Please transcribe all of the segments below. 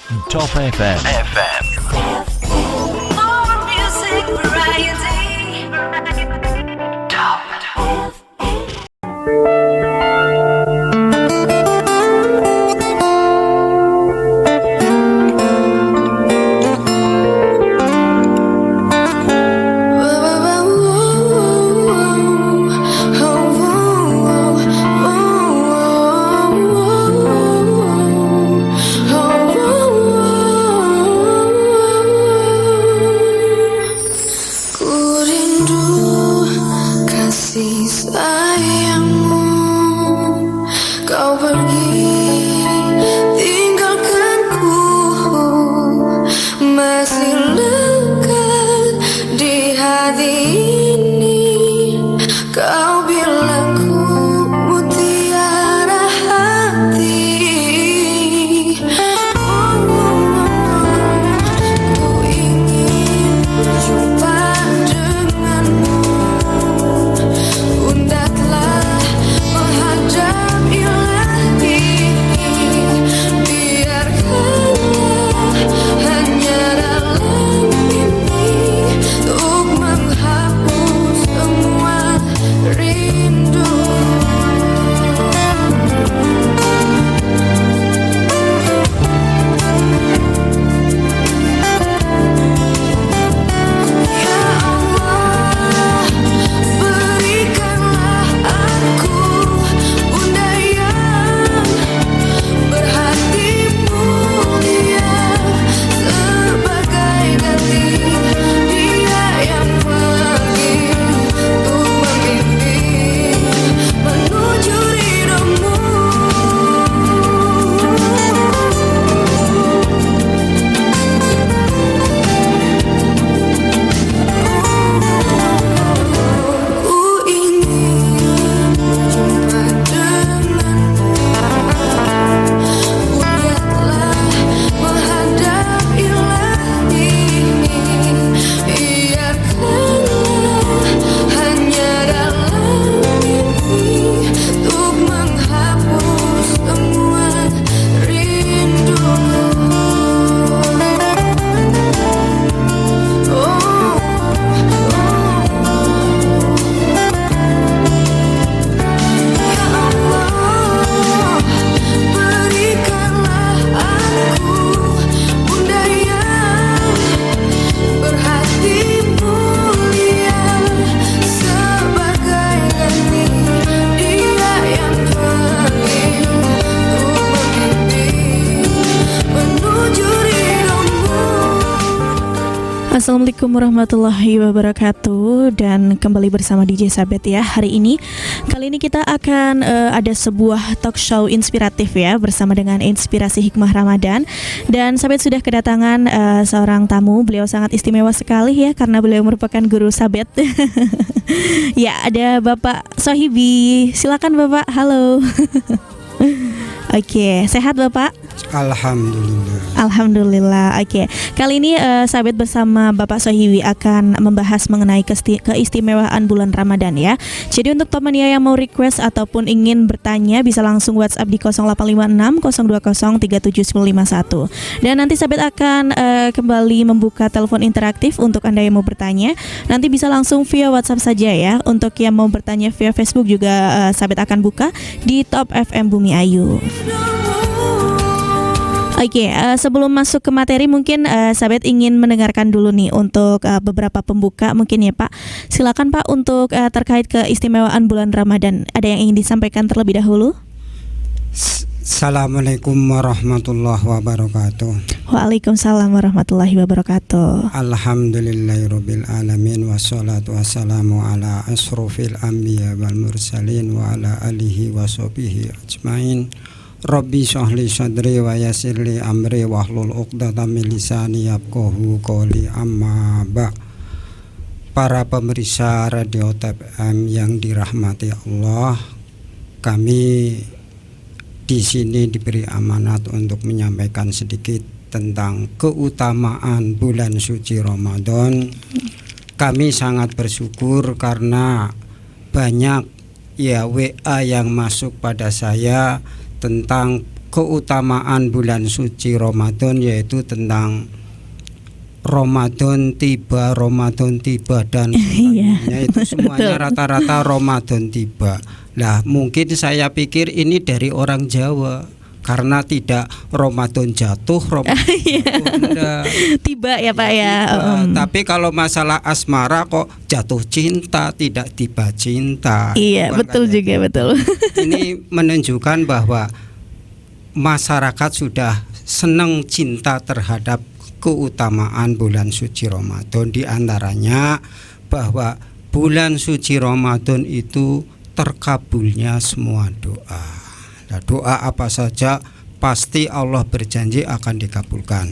Top FM. More music variety. Top Assalamualaikum warahmatullahi wabarakatuh. Dan kembali bersama DJ Sabet ya. Kali ini kita akan ada sebuah talk show inspiratif ya, bersama dengan Inspirasi Hikmah Ramadan. Dan Sabet sudah kedatangan seorang tamu. Beliau sangat istimewa sekali ya, karena beliau merupakan guru Sabet. Ya, ada Bapak Sohibi. Silakan Bapak. Halo. Oke, sehat Bapak? Alhamdulillah. Oke. Kali ini Sabet bersama Bapak Sohiwi akan membahas mengenai keistimewaan bulan Ramadan ya. Jadi untuk teman-teman yang mau request ataupun ingin bertanya, bisa langsung WhatsApp di 0856 020 37951. Dan nanti Sabet akan kembali membuka telepon interaktif untuk Anda yang mau bertanya. Nanti bisa langsung via WhatsApp saja ya. Untuk yang mau bertanya via Facebook juga Sabet akan buka di Top FM Bumi Ayu. Oke, sebelum masuk ke materi mungkin Sabet ingin mendengarkan dulu nih untuk beberapa pembuka mungkin ya Pak. Silakan Pak untuk terkait keistimewaan bulan Ramadan. Ada yang ingin disampaikan terlebih dahulu? Assalamualaikum warahmatullahi wabarakatuh. Waalaikumsalam warahmatullahi wabarakatuh. Alhamdulillahirabbil alamin wassalatu wassalamu ala asrofil anbiya wal mursalin wa ala alihi washabihi ajmain. Rabbi shrahli sadri wa yassirli amri wahlul 'uqdatam min lisani yafqahu qawli, amma ba'. Para pemirsa Radio TPM yang dirahmati Allah, kami di sini diberi amanat untuk menyampaikan sedikit tentang keutamaan bulan suci Ramadan. Kami sangat bersyukur karena banyak WA yang masuk pada saya tentang keutamaan bulan suci Ramadan, yaitu tentang Ramadan tiba dan sebagainya. Itu semuanya rata-rata Ramadan tiba. Lah mungkin saya pikir ini dari orang Jawa, karena tidak Ramadan jatuh, Ramadan enggak. Tiba ya Pak ya. Tapi kalau masalah asmara kok jatuh cinta, tidak tiba cinta. Iya, betul juga gitu. Betul. Ini menunjukkan bahwa masyarakat sudah senang cinta terhadap keutamaan bulan suci Ramadan. Di antaranya bahwa bulan suci Ramadan itu terkabulnya semua doa. Nah, doa apa saja pasti Allah berjanji akan dikabulkan.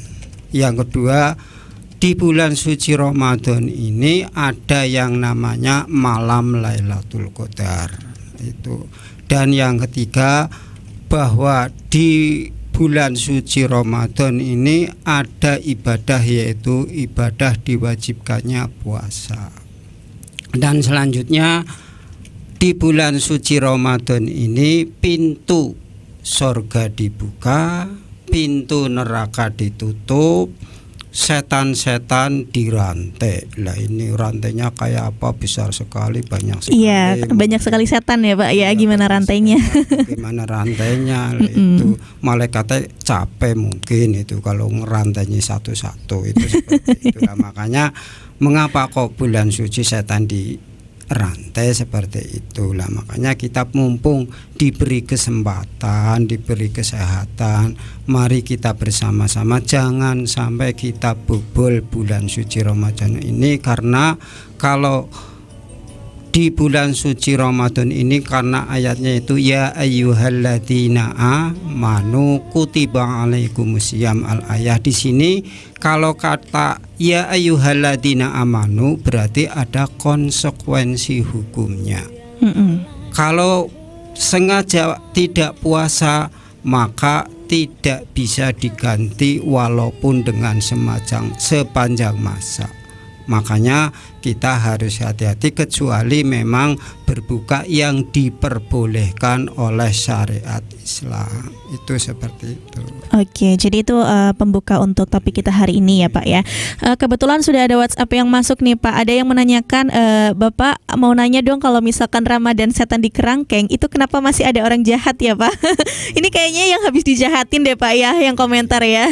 Yang kedua, di bulan suci Ramadan ini ada yang namanya malam Lailatul Qadar. Itu. Dan yang ketiga, bahwa di bulan suci Ramadan ini ada ibadah, yaitu ibadah diwajibkannya puasa. Dan selanjutnya di bulan suci Ramadan ini pintu surga dibuka, pintu neraka ditutup, setan-setan dirantai. Lah ini rantainya kayak apa? Besar sekali, banyak sekali. Iya, banyak sekali setan ya Pak ya. Gimana rantainya? Gimana rantainya? Itu malaikatnya capek mungkin itu kalau ngerantainya satu-satu itu seperti itu. Nah, makanya mengapa kok bulan suci setan dirantai seperti itulah. Makanya kita mumpung diberi kesempatan, diberi kesehatan, mari kita bersama-sama jangan sampai kita bobol bulan suci Ramadan ini. Karena kalau di bulan suci Ramadan ini, karena ayatnya itu ya ayyuhalladzina amanu kutiba alaikumusiyam al-ayah. Di sini kalau kata ya ayyuhalladzina amanu berarti ada konsekuensi hukumnya. Kalau sengaja tidak puasa maka tidak bisa diganti walaupun dengan sepanjang masa. Makanya kita harus hati-hati, kecuali memang berbuka yang diperbolehkan oleh syariat Islam. Itu seperti itu. Oke, jadi itu pembuka untuk topik kita hari ini ya Pak ya. Kebetulan sudah ada WhatsApp yang masuk nih Pak. Ada yang menanyakan, Bapak mau nanya dong, kalau misalkan Ramadan setan di kerangkeng, itu kenapa masih ada orang jahat ya Pak? Ini kayaknya yang habis dijahatin deh Pak ya, yang komentar ya.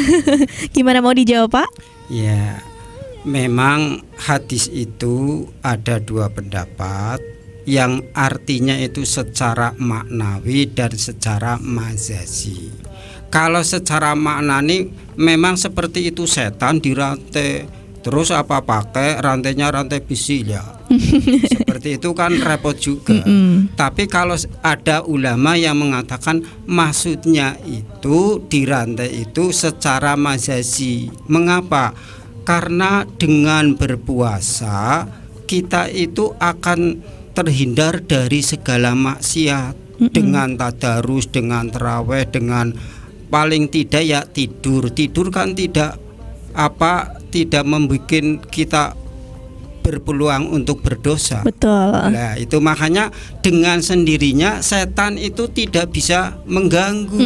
Gimana, mau dijawab Pak? Ya, memang hadis itu ada dua pendapat, yang artinya itu secara maknawi dan secara majazi. Kalau secara maknani memang seperti itu, setan dirantai, terus apa pakai rantainya rantai besi ya. Seperti itu kan repot juga. Tapi kalau ada ulama yang mengatakan maksudnya itu dirantai itu secara majazi. Mengapa? Karena dengan berpuasa kita itu akan terhindar dari segala maksiat. Dengan tadarus, dengan taraweh, dengan paling tidak ya tidur. Tidur kan tidak membuat kita berpeluang untuk berdosa. Betul. Nah, itu makanya dengan sendirinya setan itu tidak bisa mengganggu.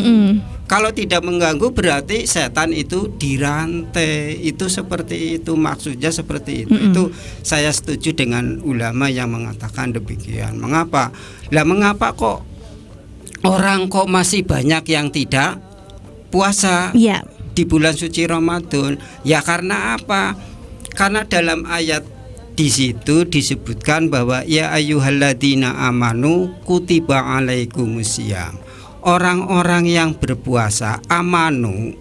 Kalau tidak mengganggu berarti setan itu dirantai. Itu seperti itu, maksudnya seperti itu. Itu saya setuju dengan ulama yang mengatakan demikian. Mengapa? Lah mengapa kok orang kok masih banyak yang tidak puasa di bulan suci Ramadan? Ya karena apa? Karena dalam ayat di situ disebutkan bahwa ya ayyuhalladzina amanu kutiba alaikumusiyam. Orang-orang yang berpuasa, amanu.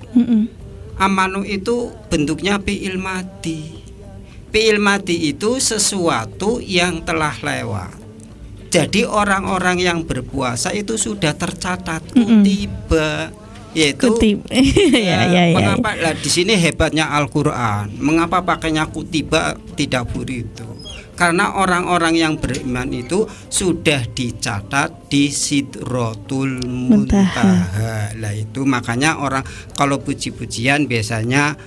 Amanu itu bentuknya fi'il madhi. Fi'il madhi itu sesuatu yang telah lewat. Jadi orang-orang yang berpuasa itu sudah tercatat kutiba, yaitu mengapa lah di sini hebatnya Al-Qur'an. Mengapa pakainya kutiba tidak burito? Karena orang-orang yang beriman itu sudah dicatat di Sidratul Muntaha. Lah itu makanya orang kalau puji-pujian biasanya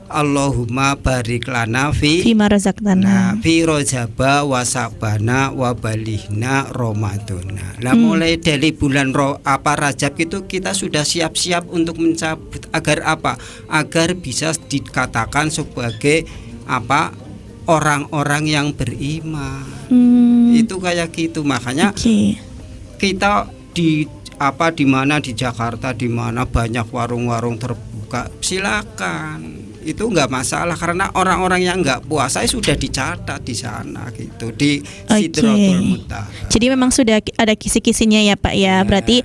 Allahumma barik lana Fima razaqtana. fi rojaba wasabana wabalihna Ramadana. Nah, mulai dari bulan Rajab itu kita sudah siap-siap untuk mencabut agar apa? Agar bisa dikatakan sebagai apa? Orang-orang yang beriman. Itu kayak gitu. Makanya kita di mana di Jakarta, di mana banyak warung-warung terbuka, silakan. Itu nggak masalah karena orang-orang yang nggak puasa sudah dicatat di sana gitu di Sidratul Muntaha. Jadi memang sudah ada kisi-kisinya ya Pak ya. Berarti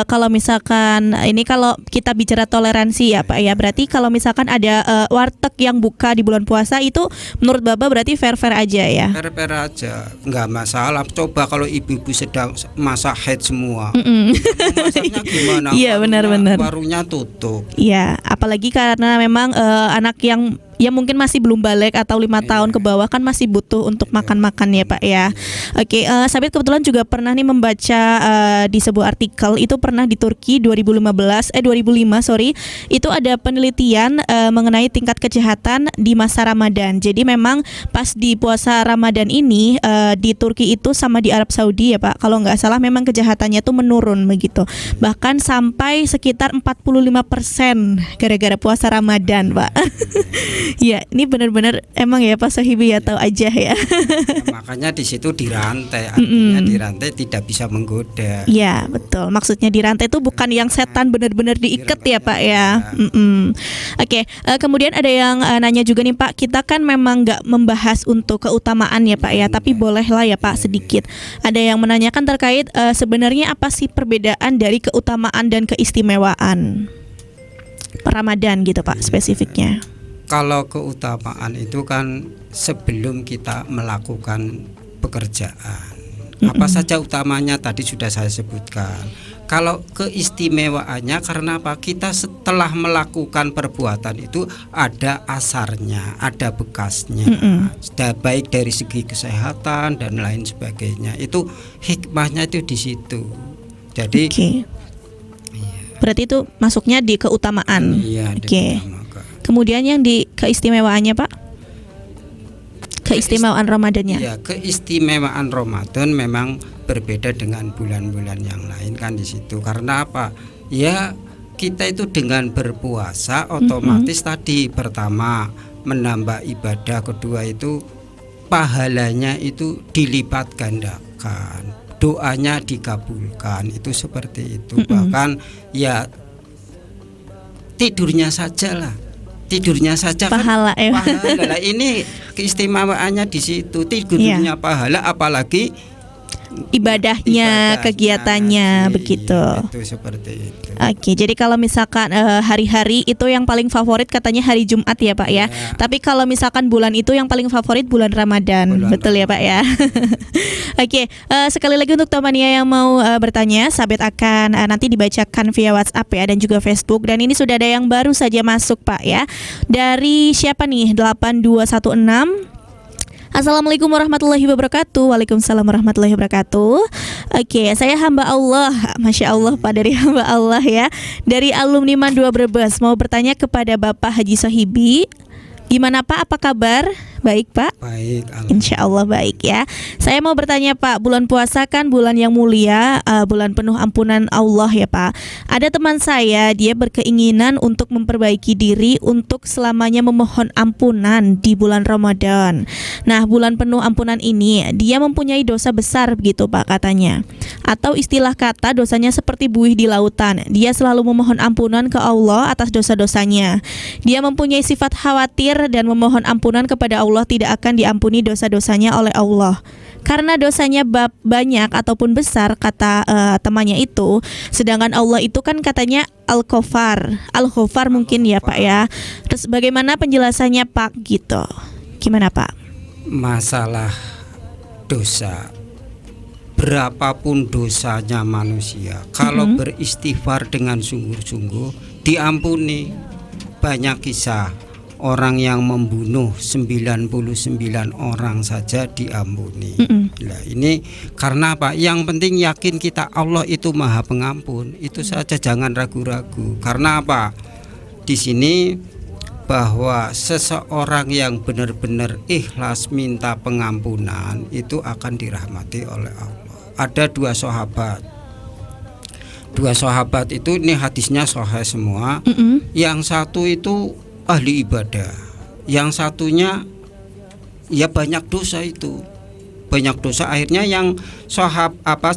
kalau misalkan ini kalau kita bicara toleransi ya Pak ya. Berarti kalau misalkan ada warteg yang buka di bulan puasa itu menurut Bapak berarti fair-fair aja ya. Fair-fair aja, nggak masalah. Coba kalau ibu-ibu sedang masak haid semua, masaknya gimana? Iya benar-benar. Warungnya tutup. Iya, apalagi karena memang anak yang ya mungkin masih belum balik atau 5 tahun ke bawah kan masih butuh untuk makan-makan ya Pak ya. Oke, Sabit kebetulan juga pernah nih membaca di sebuah artikel itu pernah di Turki 2005 itu ada penelitian mengenai tingkat kejahatan di masa Ramadan. Jadi memang pas di puasa Ramadan ini di Turki itu sama di Arab Saudi ya Pak, kalau nggak salah memang kejahatannya tuh menurun begitu. Bahkan sampai sekitar 45% gara-gara puasa Ramadan Pak. Ya, ini benar-benar emang ya Pak Sohibi ya tahu aja ya. Makanya di situ dirantai, artinya dirantai tidak bisa menggoda. Iya, betul. Maksudnya dirantai itu bukan yang setan benar-benar diikat ya Pak ya. Oke, kemudian ada yang nanya juga nih Pak, kita kan memang nggak membahas untuk keutamaan ya Pak ya, tapi bolehlah ya Pak sedikit. Ada yang menanyakan terkait sebenarnya apa sih perbedaan dari keutamaan dan keistimewaan Ramadan gitu Pak spesifiknya. Kalau keutamaan itu kan sebelum kita melakukan pekerjaan, apa saja utamanya tadi sudah saya sebutkan. Kalau keistimewaannya karena apa? Kita setelah melakukan perbuatan itu ada asarnya, ada bekasnya, baik dari segi kesehatan dan lain sebagainya. Itu hikmahnya itu di situ. Jadi, berarti itu masuknya di keutamaan. Iya, Kemudian yang di keistimewaannya Pak? Keistimewaan Ramadannya. Ya, keistimewaan Ramadan memang berbeda dengan bulan-bulan yang lain kan di situ. Karena apa? Ya, kita itu dengan berpuasa otomatis tadi pertama menambah ibadah, kedua itu pahalanya itu dilipat gandakan. Doanya dikabulkan, itu seperti itu. Bahkan ya tidurnya saja pahala, kan pahala. Ini keistimewaannya di situ, tidurnya pahala, apalagi ibadahnya, kegiatannya begitu. Itu seperti itu. Oke, jadi kalau misalkan hari-hari itu yang paling favorit katanya hari Jumat ya Pak ya. Tapi kalau misalkan bulan itu yang paling favorit bulan Ramadan. Betul ya Pak ya. Oke, sekali lagi untuk temannya yang mau bertanya, Sabit akan nanti dibacakan via WhatsApp ya dan juga Facebook. Dan ini sudah ada yang baru saja masuk Pak ya. Dari siapa nih? 8216. Assalamualaikum warahmatullahi wabarakatuh. Waalaikumsalam warahmatullahi wabarakatuh. Oke, saya hamba Allah. Masya Allah Pak, dari hamba Allah ya, dari alumni MAN 2 Brebes. Mau bertanya kepada Bapak Haji Sohibi, gimana Pak, apa kabar? Baik Pak? Baik, Insya Allah baik ya. Saya mau bertanya Pak, bulan puasa kan bulan yang mulia, bulan penuh ampunan Allah ya Pak. Ada teman saya, dia berkeinginan untuk memperbaiki diri untuk selamanya memohon ampunan di bulan Ramadan. Nah, bulan penuh ampunan ini dia mempunyai dosa besar begitu Pak katanya. Atau istilah kata dosanya seperti buih di lautan. Dia selalu memohon ampunan ke Allah atas dosa-dosanya. Dia mempunyai sifat khawatir dan memohon ampunan kepada Allah tidak akan diampuni dosa-dosanya oleh Allah. Karena dosanya banyak ataupun besar kata temannya itu. Sedangkan Allah itu kan katanya Al-Ghafar mungkin ya Pak ya. Terus bagaimana penjelasannya Pak gitu? Gimana Pak? Masalah dosa, berapapun dosanya manusia, kalau beristighfar dengan sungguh-sungguh diampuni. Banyak kisah orang yang membunuh 99 orang saja diampuni. Nah, ini karena apa? Yang penting yakin kita Allah itu Maha Pengampun. Itu saja, jangan ragu-ragu. Karena apa? Di sini bahwa seseorang yang benar-benar ikhlas minta pengampunan itu akan dirahmati oleh Allah. Ada dua sahabat itu, ini hadisnya sahih semua. Yang satu itu ahli ibadah, yang satunya ya banyak dosa itu. Banyak dosa, akhirnya yang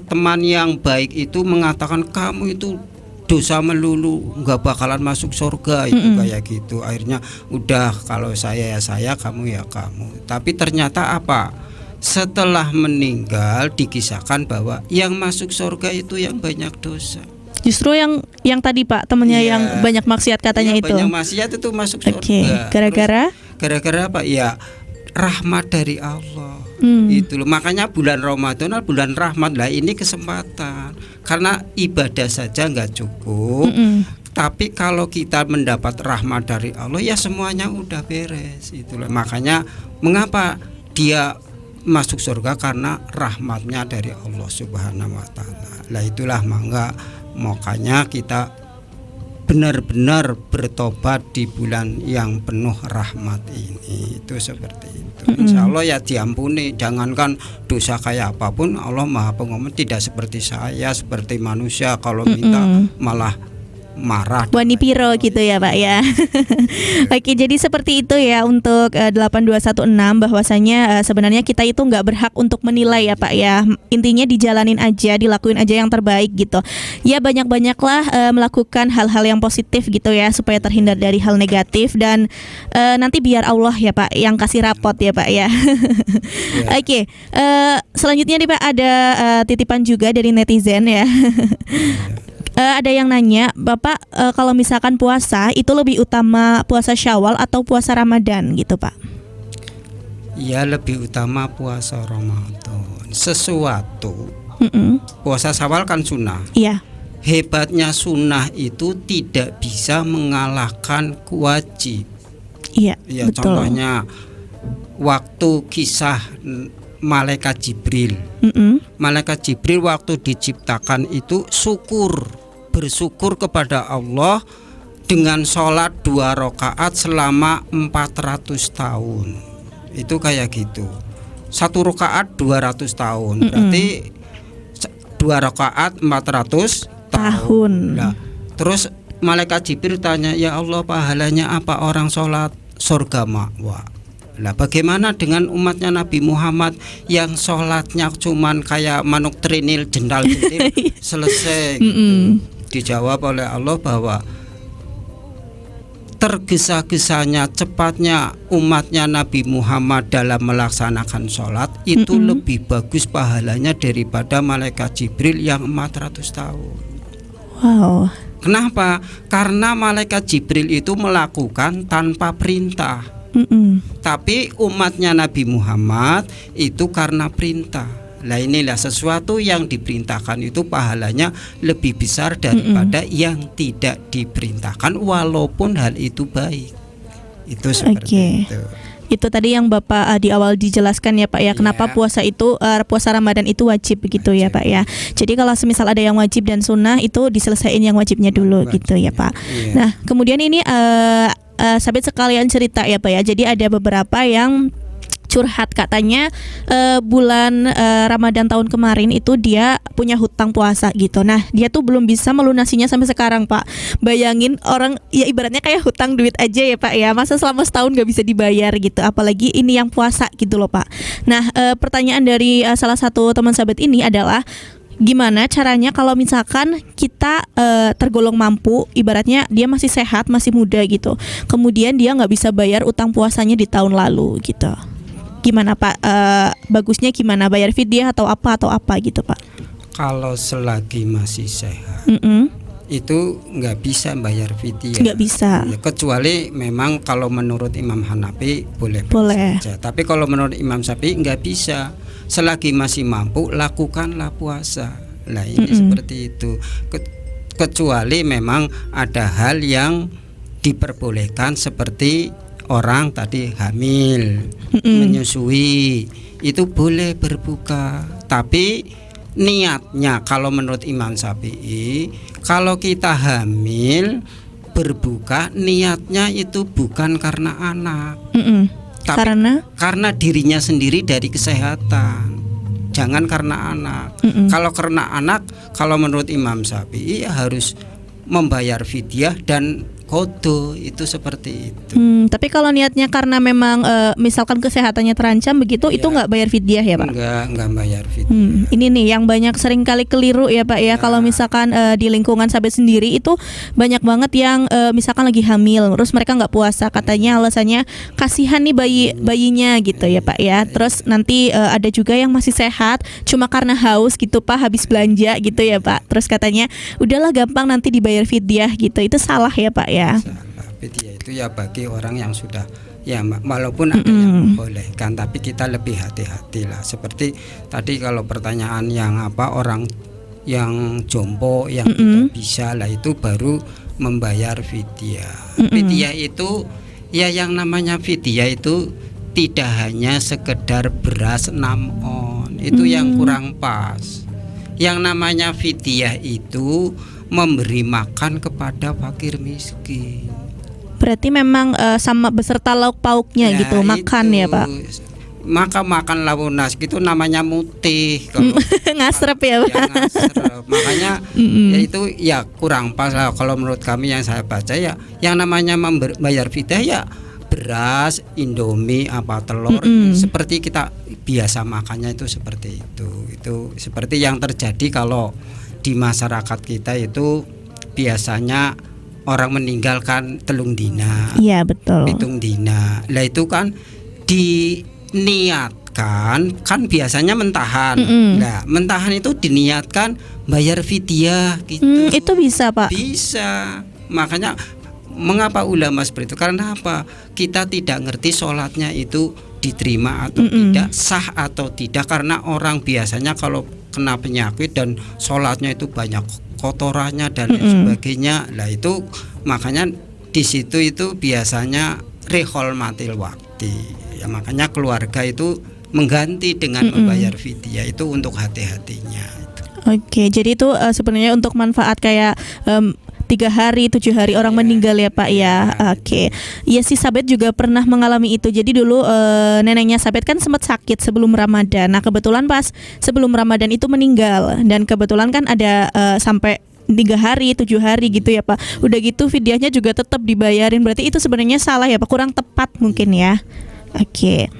teman yang baik itu mengatakan kamu itu dosa melulu, nggak bakalan masuk surga itu kayak gitu. Akhirnya udah, kalau saya ya saya, kamu ya kamu. Tapi ternyata apa? Setelah meninggal dikisahkan bahwa yang masuk surga itu yang banyak dosa. Justru yang tadi Pak, temennya yang banyak maksiat katanya itu. Banyak maksiat itu masuk surga. Gara-gara apa? Ya rahmat dari Allah. Itu loh. Makanya bulan Ramadan bulan rahmat lah, ini kesempatan. Karena ibadah saja nggak cukup. Tapi kalau kita mendapat rahmat dari Allah, ya semuanya udah beres. Itulah makanya mengapa dia masuk surga, karena rahmatnya dari Allah Subhanahu wa taala. Lah itulah makanya kita benar-benar bertobat di bulan yang penuh rahmat ini. Itu seperti itu. Insya Allah ya diampuni. Jangankan dosa kayak apapun, Allah Maha Pengampun. Tidak seperti saya, seperti manusia, kalau minta malah marah. Wani piro gitu ya Pak ya. Oke, jadi seperti itu ya untuk 8216, bahwasanya sebenarnya kita itu nggak berhak untuk menilai ya Pak ya. Intinya dijalanin aja, dilakuin aja yang terbaik gitu. Ya banyak-banyaklah melakukan hal-hal yang positif gitu ya, supaya terhindar dari hal negatif, dan nanti biar Allah ya Pak yang kasih rapot ya Pak ya. Oke, selanjutnya nih Pak ada titipan juga dari netizen ya. Ada yang nanya, Bapak kalau misalkan puasa itu lebih utama puasa Syawal atau puasa Ramadan gitu Pak? Ya lebih utama puasa Ramadan. Sesuatu puasa Syawal kan sunnah. Iya. Hebatnya sunnah itu tidak bisa mengalahkan wajib. Iya, ya, betul. Contohnya waktu kisah Malaikat Jibril. Malaikat Jibril waktu diciptakan itu bersyukur kepada Allah dengan sholat 2 rakaat selama 400 tahun. Itu kayak gitu. 1 rakaat 200 tahun. Berarti 2 rakaat 400 tahun. Nah, terus Malaikat Jibril tanya, ya Allah, pahalanya apa orang sholat surga ma'wa? Lah bagaimana dengan umatnya Nabi Muhammad yang sholatnya cuman kayak manuk trinil jendal-jendil selesai gitu. Dijawab oleh Allah bahwa tergesa-gesanya cepatnya umatnya Nabi Muhammad dalam melaksanakan sholat itu lebih bagus pahalanya daripada Malaikat Jibril yang 400 tahun. Wow. Kenapa? Karena Malaikat Jibril itu melakukan tanpa perintah. Tapi umatnya Nabi Muhammad itu karena perintah. Nah inilah sesuatu yang diperintahkan itu pahalanya lebih besar daripada yang tidak diperintahkan, walaupun hal itu baik. Itu seperti itu. Itu tadi yang Bapak di awal dijelaskan ya Pak ya, kenapa puasa itu puasa Ramadan itu wajib begitu ya Pak ya. Jadi kalau semisal ada yang wajib dan sunnah itu diselesaikan yang wajibnya dulu gitu ya Pak. Nah kemudian ini sahabat sekalian cerita ya Pak ya. Jadi ada beberapa yang curhat katanya bulan Ramadan tahun kemarin itu dia punya hutang puasa gitu. Nah dia tuh belum bisa melunasinya sampai sekarang Pak. Bayangin orang ya ibaratnya kayak hutang duit aja ya Pak ya. Masa selama setahun gak bisa dibayar gitu. Apalagi ini yang puasa gitu loh Pak. Nah pertanyaan dari salah satu teman sahabat ini adalah, gimana caranya kalau misalkan kita tergolong mampu, ibaratnya dia masih sehat, masih muda gitu, kemudian dia nggak bisa bayar utang puasanya di tahun lalu gitu. Gimana Pak? Bagusnya gimana? Bayar fidyah atau apa gitu Pak? Kalau selagi masih sehat, itu nggak bisa bayar fidyah. Nggak bisa. Ya, kecuali memang kalau menurut Imam Hanafi boleh. Saja. Tapi kalau menurut Imam Syafi'i nggak bisa. Selagi masih mampu, lakukanlah puasa. Nah ini seperti itu. Kecuali memang ada hal yang diperbolehkan seperti orang tadi hamil, menyusui, itu boleh berbuka. Tapi niatnya kalau menurut Imam Syafi'i, kalau kita hamil berbuka niatnya itu bukan karena anak, tapi Karena dirinya sendiri dari kesehatan. Jangan karena anak. Kalau karena anak, kalau menurut Imam Syafi'i ya harus membayar fidyah dan kodo, itu seperti itu. Tapi kalau niatnya karena memang misalkan kesehatannya terancam begitu, itu nggak bayar fidyah ya Pak? Enggak bayar fidyah. Ini nih yang banyak sering kali keliru ya Pak ya. Kalau misalkan di lingkungan Sabit sendiri itu banyak banget yang misalkan lagi hamil, terus mereka nggak puasa, katanya alasannya kasihan nih bayinya gitu ya Pak ya. Terus nanti ada juga yang masih sehat, cuma karena haus gitu Pak, habis belanja gitu ya Pak. Terus katanya udahlah gampang nanti dibayar fidyah gitu. Itu salah ya Pak ya. Salah. Fidyah itu ya bagi orang yang sudah ya, walaupun ada yang membolehkan, tapi kita lebih hati-hati lah. Seperti tadi kalau pertanyaan yang orang yang jompo yang tidak bisa lah, itu baru membayar fidyah. Fidyah itu ya, yang namanya fidyah itu tidak hanya sekedar beras 6 on, itu yang kurang pas. Yang namanya fidyah itu memberi makan kepada fakir miskin. Berarti memang sama beserta lauk pauknya gitu, makan itu. ya Pak. Makan lauk nasi itu namanya mutih. Kalau ngasrep ya Pak. Ya, ngasrep. Makanya ya itu ya kurang pas lah. Kalau menurut kami yang saya baca ya, yang namanya membayar fidyah ya beras, indomie, telur, seperti kita biasa makannya itu seperti itu. Itu seperti yang terjadi kalau di masyarakat kita itu biasanya orang meninggalkan telung dina. Iya betul. Pitung dina. Lah itu kan diniatkan, kan biasanya mentahan. Nah, mentahan itu diniatkan bayar fidyah gitu. Itu bisa Pak. Bisa. Makanya mengapa ulama seperti itu? Karena apa? Kita tidak ngerti sholatnya itu diterima atau tidak, sah atau tidak. Karena orang biasanya kalau kena penyakit dan sholatnya itu banyak kotorannya dan lain sebagainya, lah itu makanya di situ itu biasanya rehol matil waktu ya, makanya keluarga itu mengganti dengan membayar fidyah itu untuk hati-hatinya itu. Oke, jadi itu sebenarnya untuk manfaat kayak 3 hari, 7 hari orang meninggal ya Pak ya. Oke. Iya sih, Sabet juga pernah mengalami itu. Jadi dulu neneknya Sabet kan sempat sakit sebelum Ramadan. Nah kebetulan pas sebelum Ramadan itu meninggal. Dan kebetulan kan ada sampai 3 hari, 7 hari gitu ya Pak. Udah gitu fidyahnya juga tetap dibayarin. Berarti itu sebenarnya salah ya Pak, kurang tepat mungkin ya. Oke,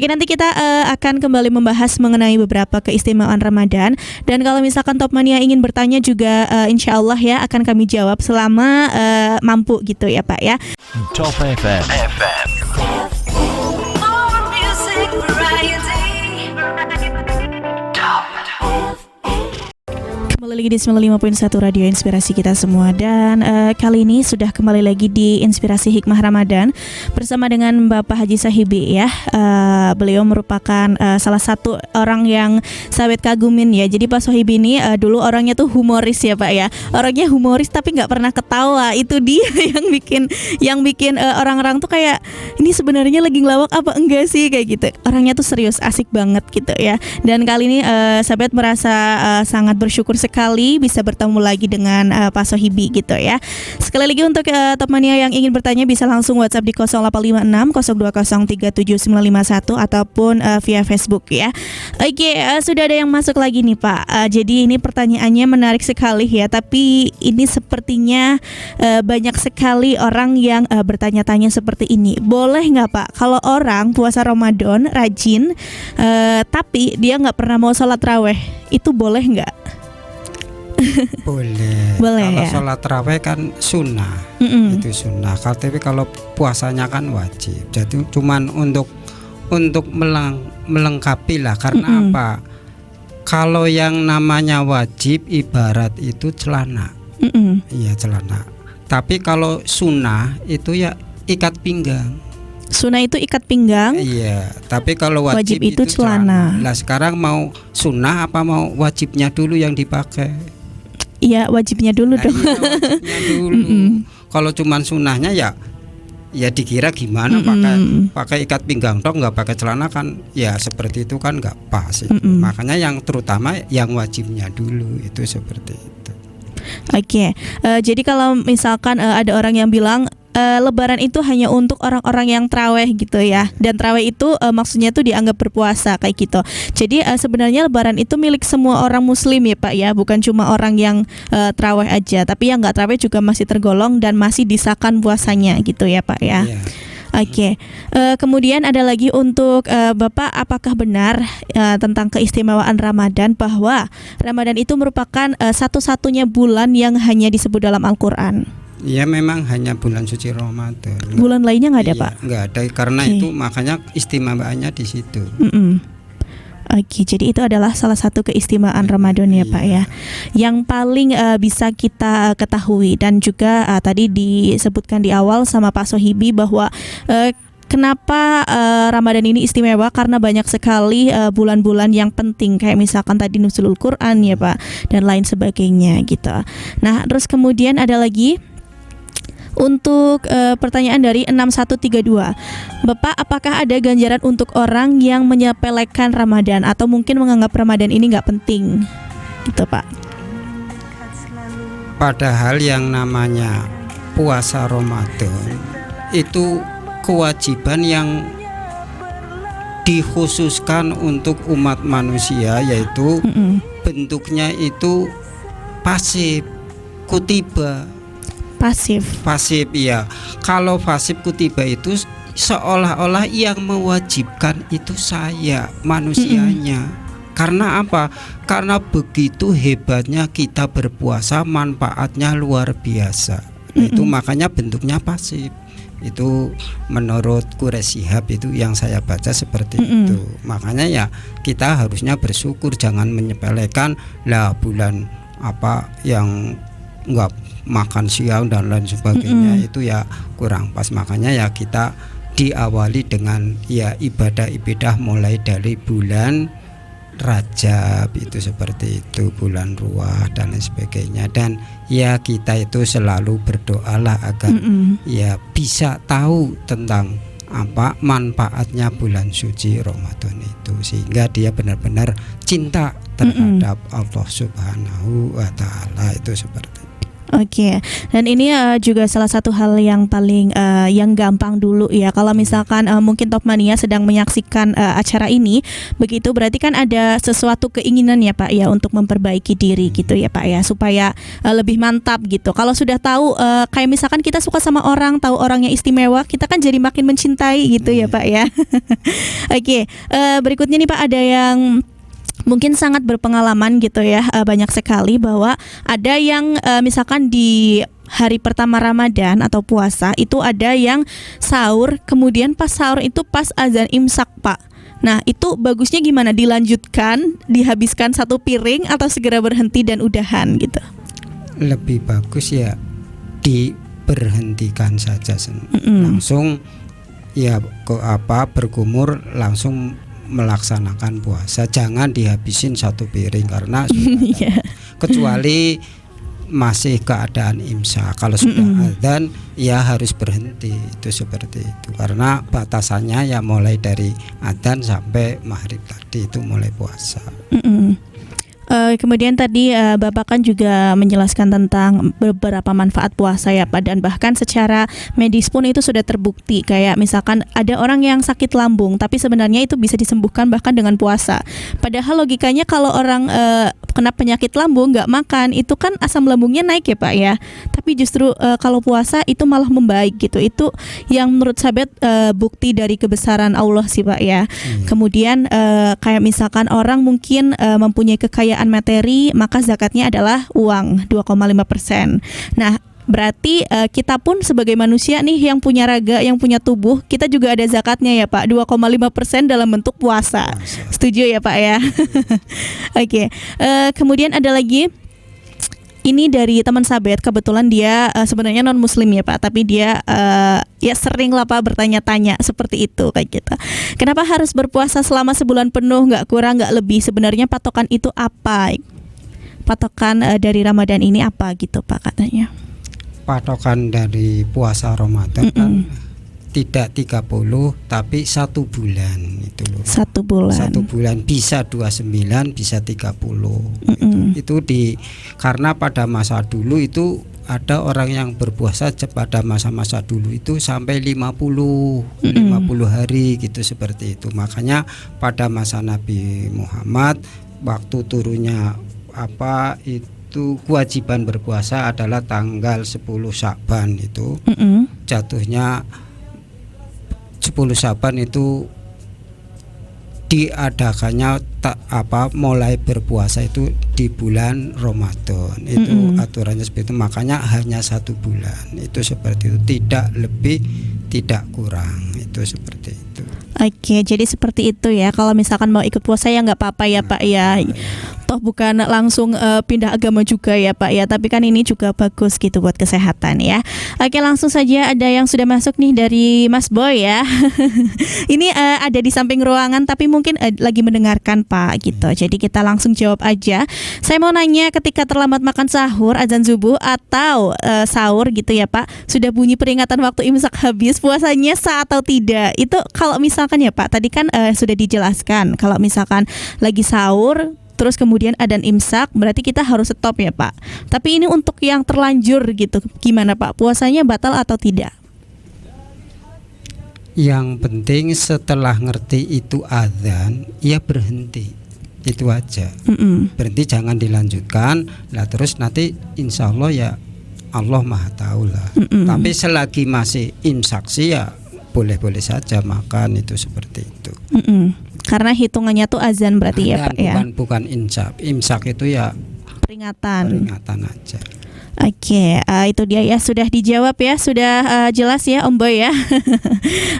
nanti kita akan kembali membahas mengenai beberapa keistimewaan Ramadan. Dan kalau misalkan Top Mania ingin bertanya juga, insya Allah ya akan kami jawab selama mampu gitu ya Pak ya. Top FM. More music variety. Kembali lagi di 95.1 Radio Inspirasi kita semua. Dan kali ini sudah kembali lagi di Inspirasi Hikmah Ramadan bersama dengan Bapak Haji Sahibi ya. Beliau merupakan salah satu orang yang Sabet kagumin ya. Jadi Pak Sahibi ini dulu orangnya tuh humoris ya Pak ya. Orangnya humoris tapi nggak pernah ketawa. Itu dia yang bikin orang-orang tuh kayak ini sebenarnya lagi ngelawak apa enggak sih kayak gitu. Orangnya tuh serius, asik banget gitu ya. Dan kali ini Sabet merasa sangat bersyukur sekali bisa bertemu lagi dengan Pak Sohibi gitu ya. Sekali lagi untuk Top Mania yang ingin bertanya bisa langsung WhatsApp di 0856 020 37951 ataupun via Facebook ya. Oke, sudah ada yang masuk lagi nih Pak. Jadi ini pertanyaannya menarik sekali ya, tapi ini sepertinya banyak sekali orang yang bertanya-tanya seperti ini. Boleh nggak Pak kalau orang puasa Ramadan rajin tapi dia nggak pernah mau sholat raweh, itu boleh nggak? Boleh. Kalau ya? sholat raweh kan sunnah, itu sunnah. Tapi kalau puasanya kan wajib. Jadi cuman untuk melengkapi lah. Karena apa? Kalau yang namanya wajib ibarat itu celana, iya celana. Tapi kalau sunnah itu ya ikat pinggang. Sunnah itu ikat pinggang. Iya. Tapi kalau wajib itu celana. Lah sekarang mau sunnah apa mau wajibnya dulu yang dipakai? Iya, wajibnya dulu dong. Iya, wajibnya dulu. Kalau cuman sunnahnya ya dikira gimana pakai ikat pinggang dong, nggak pakai celana kan ya seperti itu kan nggak pas itu. Makanya yang terutama yang wajibnya dulu itu seperti itu. Oke, jadi kalau misalkan ada orang yang bilang Lebaran itu hanya untuk orang-orang yang traweh gitu ya, dan traweh itu maksudnya tuh dianggap berpuasa kayak gitu. Jadi sebenarnya Lebaran itu milik semua orang Muslim ya Pak ya, bukan cuma orang yang traweh aja, tapi yang nggak traweh juga masih tergolong dan masih disahkan puasanya gitu ya Pak ya. Iya. Oke, kemudian ada lagi untuk Bapak, apakah benar tentang keistimewaan Ramadan bahwa Ramadan itu merupakan satu-satunya bulan yang hanya disebut dalam Al-Quran? Ya memang hanya bulan suci Ramadan. Bulan lainnya nggak ada Iya, Pak? nggak ada, karena Oke. itu makanya istimewaannya di situ. Oke, jadi itu adalah salah satu keistimewaan Ramadan ya Pak ya, yang paling bisa kita ketahui. Dan juga tadi disebutkan di awal sama Pak Sohibi bahwa kenapa Ramadan ini istimewa, karena banyak sekali bulan-bulan yang penting, kayak misalkan tadi nuzulul Quran ya Pak, dan lain sebagainya gitu. Nah, terus kemudian ada lagi untuk pertanyaan dari 6132. Bapak, apakah ada ganjaran untuk orang yang menyepelekan Ramadan atau mungkin menganggap Ramadan ini nggak penting? Gitu Pak. Padahal yang namanya puasa Ramadan itu kewajiban yang dikhususkan untuk umat manusia, yaitu bentuknya itu pasif, kutiba. Pasif ya. Kalau pasif kutiba itu seolah-olah yang mewajibkan itu saya, manusianya. Karena apa? Karena begitu hebatnya kita berpuasa, manfaatnya luar biasa. Itu makanya bentuknya pasif. Itu menurut Quraish Shihab itu yang saya baca seperti itu. Makanya ya kita harusnya bersyukur, jangan menyepelekan lah bulan apa yang enggak makan siang dan lain sebagainya. Itu ya kurang pas. Makanya ya kita diawali dengan ya ibadah-ibadah mulai dari bulan Rajab itu seperti itu, bulan Ruah dan lain sebagainya. Dan ya kita itu selalu berdoalah agar ya bisa tahu tentang apa manfaatnya bulan suci Ramadan itu, sehingga dia benar-benar cinta terhadap Allah Subhanahu wa Ta'ala, itu seperti itu. Oke, dan ini juga salah satu hal yang paling yang gampang dulu ya. Kalau misalkan mungkin Top Mania sedang menyaksikan acara ini, begitu berarti kan ada sesuatu keinginan ya Pak ya untuk memperbaiki diri gitu ya Pak ya, supaya lebih mantap gitu. Kalau sudah tahu kayak misalkan kita suka sama orang, tahu orangnya istimewa, kita kan jadi makin mencintai gitu ya Pak ya. Oke, berikutnya nih Pak, ada yang mungkin sangat berpengalaman gitu ya, banyak sekali bahwa ada yang misalkan di hari pertama Ramadan atau puasa itu ada yang sahur, kemudian pas sahur itu pas azan imsak Pak. Nah itu bagusnya gimana? Dilanjutkan, dihabiskan satu piring atau segera berhenti dan udahan gitu? Lebih bagus ya diberhentikan saja langsung ya berkumur langsung melaksanakan puasa, jangan dihabisin satu piring karena sudah kecuali masih keadaan imsak. Kalau sudah adzan ya harus berhenti, itu seperti itu, karena batasannya ya mulai dari adzan sampai maghrib tadi itu mulai puasa. Kemudian tadi Bapak kan juga menjelaskan tentang beberapa manfaat puasa ya Pak, dan bahkan secara medis pun itu sudah terbukti, kayak misalkan ada orang yang sakit lambung tapi sebenarnya itu bisa disembuhkan bahkan dengan puasa. Padahal logikanya kalau orang kena penyakit lambung nggak makan, itu kan asam lambungnya naik ya Pak ya, tapi justru kalau puasa itu malah membaik gitu. Itu yang menurut sahabat bukti dari kebesaran Allah sih Pak ya. Kemudian kayak misalkan orang mungkin mempunyai kekayaan materi, maka zakatnya adalah uang 2,5%. Nah berarti kita pun sebagai manusia nih yang punya raga, yang punya tubuh, kita juga ada zakatnya ya Pak, 2,5% dalam bentuk puasa. Setuju ya Pak ya? Oke. Kemudian ada lagi, ini dari teman sahabat, kebetulan dia sebenarnya non muslim ya Pak, tapi dia ya sering lah Pak bertanya-tanya seperti itu kayak gitu. Kenapa harus berpuasa selama sebulan penuh, nggak kurang nggak lebih? Sebenarnya patokan itu apa? Patokan dari Ramadan ini apa gitu Pak katanya? Patokan dari puasa Ramadan kan tidak 30 tapi 1 bulan itu loh. 1 bulan. 1 bulan bisa 29 bisa 30. Itu karena pada masa dulu itu ada orang yang berpuasa pada masa-masa dulu itu sampai 50 hari gitu, seperti itu. Makanya pada masa Nabi Muhammad waktu turunnya itu kewajiban berpuasa adalah tanggal 10 Sya'ban itu. Jatuhnya 10 Sya'ban itu diadakannya mulai berpuasa itu di bulan Ramadan. Itu aturannya seperti itu. Makanya hanya 1 bulan. Itu seperti itu, tidak lebih tidak kurang. Itu seperti itu. Oke, jadi seperti itu ya. Kalau misalkan mau ikut puasa ya nggak apa-apa ya Pak ya. Toh bukan langsung pindah agama juga ya Pak ya. Tapi kan ini juga bagus gitu buat kesehatan ya. Oke, langsung saja ada yang sudah masuk nih dari Mas Boy ya. Ini ada di samping ruangan tapi mungkin lagi mendengarkan Pak gitu. Jadi kita langsung jawab aja. Saya mau nanya, ketika terlambat makan sahur, azan subuh atau sahur gitu ya Pak, sudah bunyi peringatan waktu imsak habis, puasanya sah atau tidak? Itu kalau misalkan ya Pak, tadi kan sudah dijelaskan kalau misalkan lagi sahur terus kemudian adzan imsak, berarti kita harus stop ya Pak. Tapi ini untuk yang terlanjur gitu, gimana Pak? Puasanya batal atau tidak? Yang penting setelah ngerti itu adzan, ya berhenti. Itu aja. Berhenti, jangan dilanjutkan. Lah terus nanti insya Allah ya Allah Maha Tahu lah. Tapi selagi masih imsak sih ya boleh-boleh saja makan, itu seperti itu. Karena hitungannya tuh azan berarti ya Pak ya. Bukan imsak itu ya peringatan aja. Oke, itu dia ya, sudah dijawab ya, sudah jelas ya Om Boy ya.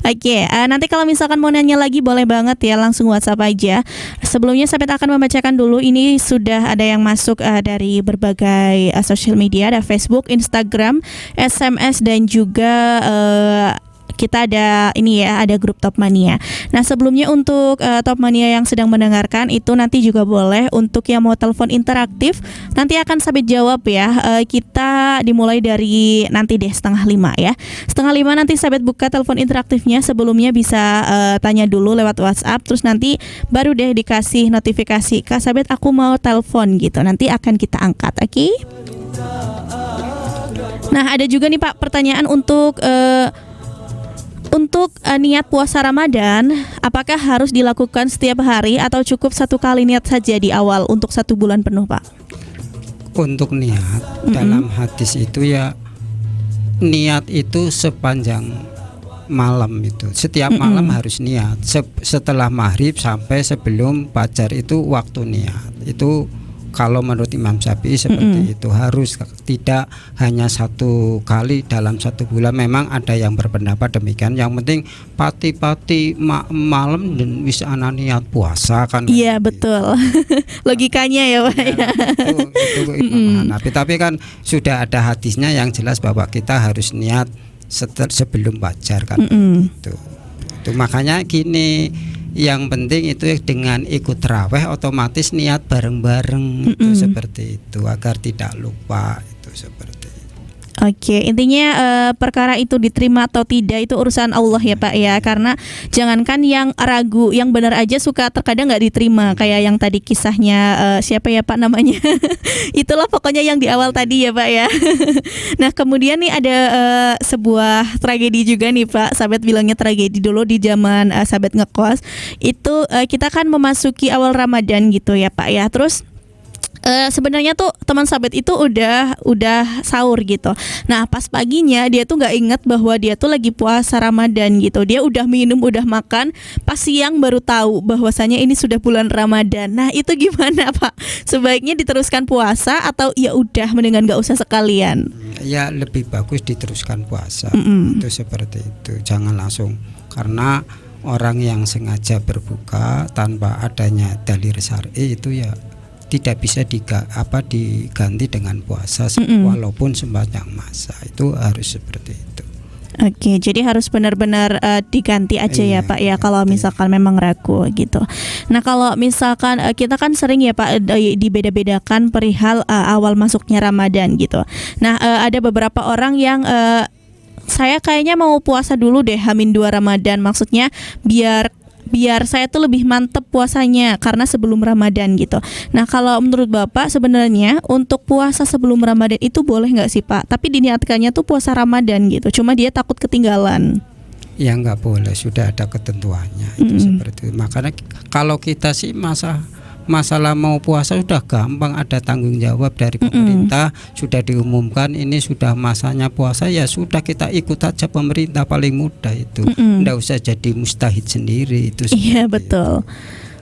Oke, nanti kalau misalkan mau nanya lagi boleh banget ya, langsung WhatsApp aja. Sebelumnya Sabit akan membacakan dulu, ini sudah ada yang masuk dari berbagai sosial media, ada Facebook, Instagram, SMS dan juga kita ada ini ya, ada grup Top Mania. Nah sebelumnya untuk Top Mania yang sedang mendengarkan itu nanti juga boleh untuk yang mau telepon interaktif nanti akan Sabit jawab ya. Kita dimulai dari nanti deh 4:30 ya. 4:30 nanti Sabit buka telepon interaktifnya. Sebelumnya bisa tanya dulu lewat WhatsApp, terus nanti baru deh dikasih notifikasi, Kak Sabit aku mau telepon gitu. Nanti akan kita angkat, oke? Nah ada juga nih Pak pertanyaan untuk niat puasa Ramadan, apakah harus dilakukan setiap hari atau cukup 1 kali niat saja di awal untuk 1 bulan penuh Pak? Untuk niat dalam hadis itu ya, niat itu sepanjang malam itu. Setiap malam harus niat. Setelah maghrib sampai sebelum fajar itu waktu niat. Itu kalau menurut Imam Syafi'i seperti itu, harus tidak hanya 1 kali dalam 1 bulan. Memang ada yang berpendapat demikian. Yang penting pati-pati malam dan wis ana niat puasa kan. Iya betul. Logikanya ya Pak. Ya, itu Imam Hanafi. Tapi kan sudah ada hadisnya yang jelas bahwa kita harus niat sebelum fajar kan. Itu makanya gini, yang penting itu dengan ikut tarawih otomatis niat bareng-bareng itu seperti itu agar tidak lupa, itu seperti itu. Oke, intinya perkara itu diterima atau tidak itu urusan Allah ya Pak ya. Karena jangankan yang ragu, yang benar aja suka terkadang nggak diterima. Kayak yang tadi kisahnya siapa ya Pak namanya? Itulah pokoknya yang di awal tadi ya Pak ya. Nah kemudian nih ada sebuah tragedi juga nih Pak. Sahabat bilangnya tragedi dulu di zaman sahabat ngekos. Itu kita kan memasuki awal Ramadan gitu ya Pak ya. Terus sebenarnya tuh teman sahabat itu udah sahur gitu. Nah pas paginya dia tuh nggak ingat bahwa dia tuh lagi puasa Ramadan gitu. Dia udah minum, udah makan, pas siang baru tahu bahwasanya ini sudah bulan Ramadan. Nah itu gimana Pak? Sebaiknya diteruskan puasa atau ya udah mendingan nggak usah sekalian? Ya lebih bagus diteruskan puasa. Itu seperti itu. Jangan langsung, karena orang yang sengaja berbuka tanpa adanya dalil syar'i itu ya tidak bisa diganti dengan puasa walaupun sepanjang masa. Itu harus seperti itu. Oke, jadi harus benar-benar diganti aja ya Pak ya kalau misalkan memang ragu gitu. Nah kalau misalkan kita kan sering ya Pak dibeda-bedakan perihal awal masuknya Ramadan gitu. Nah ada beberapa orang yang saya kayaknya mau puasa dulu deh H-2 Ramadan. Maksudnya biar saya tuh lebih mantep puasanya karena sebelum Ramadan gitu. Nah kalau menurut Bapak sebenarnya untuk puasa sebelum Ramadan itu boleh nggak sih Pak? Tapi diniatkannya tuh puasa Ramadan gitu. Cuma dia takut ketinggalan. Ya nggak boleh, sudah ada ketentuannya itu seperti itu. Makanya kalau kita sih masalah mau puasa sudah gampang, ada tanggung jawab dari pemerintah, sudah diumumkan ini sudah masanya puasa, ya sudah kita ikut aja pemerintah, paling mudah itu. Nggak usah jadi mustahid sendiri itu. Iya betul.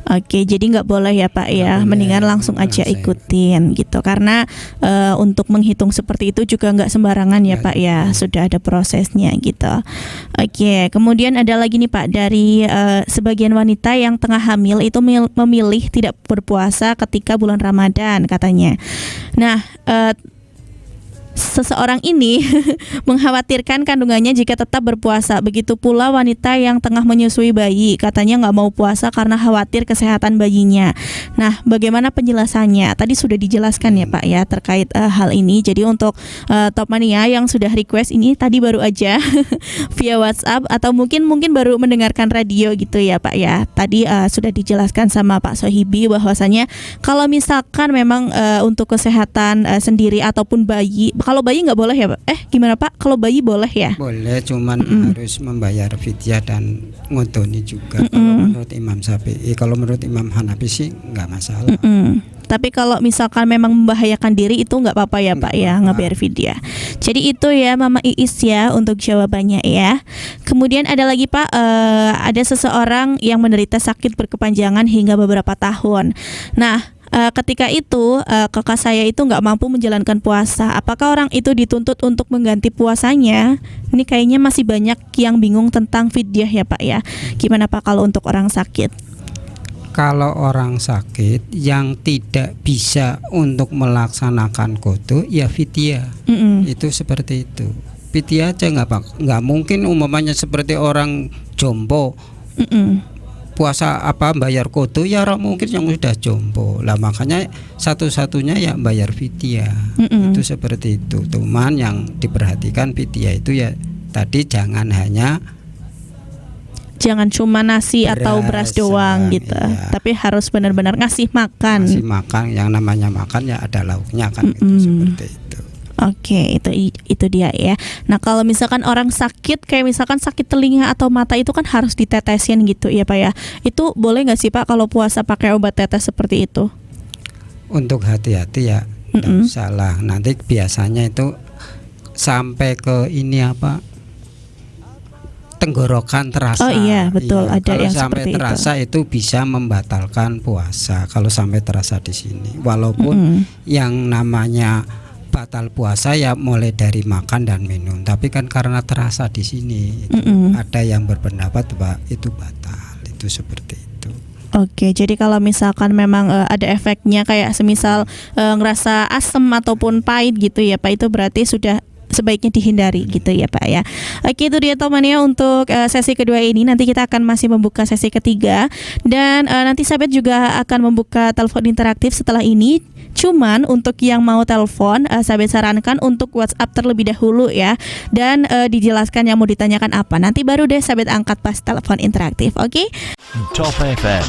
Oke, jadi nggak boleh ya Pak ya, mendingan langsung aja ikutin gitu. Karena untuk menghitung seperti itu juga nggak sembarangan ya Pak ya, sudah ada prosesnya gitu. Oke, kemudian ada lagi nih Pak dari sebagian wanita yang tengah hamil itu memilih tidak berpuasa ketika bulan Ramadan katanya. Nah, seseorang ini mengkhawatirkan kandungannya jika tetap berpuasa. Begitu pula wanita yang tengah menyusui bayi, katanya nggak mau puasa karena khawatir kesehatan bayinya. Nah, bagaimana penjelasannya? Tadi sudah dijelaskan ya Pak ya terkait hal ini. Jadi untuk Top Mania yang sudah request ini tadi baru aja via WhatsApp atau mungkin baru mendengarkan radio gitu ya Pak ya. Tadi sudah dijelaskan sama Pak Sohibi bahwasanya kalau misalkan memang untuk kesehatan sendiri ataupun bayi, kalau bayi nggak boleh ya Pak? Gimana Pak? Kalau bayi boleh ya? Boleh, cuman harus membayar fidyah dan ngontoni juga. Kalau menurut Imam Syafi'i, kalau menurut Imam Hanafi sih nggak masalah. Tapi kalau misalkan memang membahayakan diri itu nggak apa-apa ya Pak ya, ngebayar fidyah. Jadi itu ya Mama Iis ya untuk jawabannya ya. Kemudian ada lagi Pak, ada seseorang yang menderita sakit berkepanjangan hingga beberapa tahun. Nah, ketika itu kakak saya itu nggak mampu menjalankan puasa. Apakah orang itu dituntut untuk mengganti puasanya? Ini kayaknya masih banyak yang bingung tentang fidyah ya Pak ya. Gimana Pak kalau untuk orang sakit? Kalau orang sakit yang tidak bisa untuk melaksanakan qada, ya fidyah. Itu seperti itu. Fidyah aja nggak mungkin umpamanya seperti orang jompo. Puasa bayar qada, ya orang mungkin yang sudah jompo lah, makanya satu-satunya ya bayar fidyah. Itu seperti itu. Cuman yang diperhatikan fidyah itu ya tadi jangan cuma nasi atau beras doang gitu, iya. Tapi harus benar-benar ngasih makan. Yang namanya makan ya ada lauknya kan, itu seperti itu. Oke, itu dia ya. Nah, kalau misalkan orang sakit kayak misalkan sakit telinga atau mata itu kan harus ditetesin gitu ya Pak ya. Itu boleh nggak sih Pak kalau puasa pakai obat tetes seperti itu? Untuk hati-hati ya, nggak usah lah. Nanti biasanya itu sampai ke ini tenggorokan terasa. Oh iya betul, ada kalau yang sampai seperti terasa itu bisa membatalkan puasa. Kalau sampai terasa di sini, walaupun yang namanya batal puasa ya mulai dari makan dan minum, tapi kan karena terasa di sini itu ada yang berpendapat bahwa itu batal, itu seperti itu. Oke, jadi kalau misalkan memang ada efeknya kayak semisal ngerasa asam ataupun pahit gitu ya Pak, itu berarti sudah sebaiknya dihindari gitu ya Pak ya. Oke, itu dia Top Mania untuk sesi kedua ini. Nanti kita akan masih membuka sesi ketiga dan nanti sahabat juga akan membuka telepon interaktif setelah ini. Cuman untuk yang mau telepon, sahabat sarankan untuk WhatsApp terlebih dahulu ya, dan dijelaskan yang mau ditanyakan apa. Nanti baru deh sahabat angkat pas telepon interaktif. Oke? Top FM.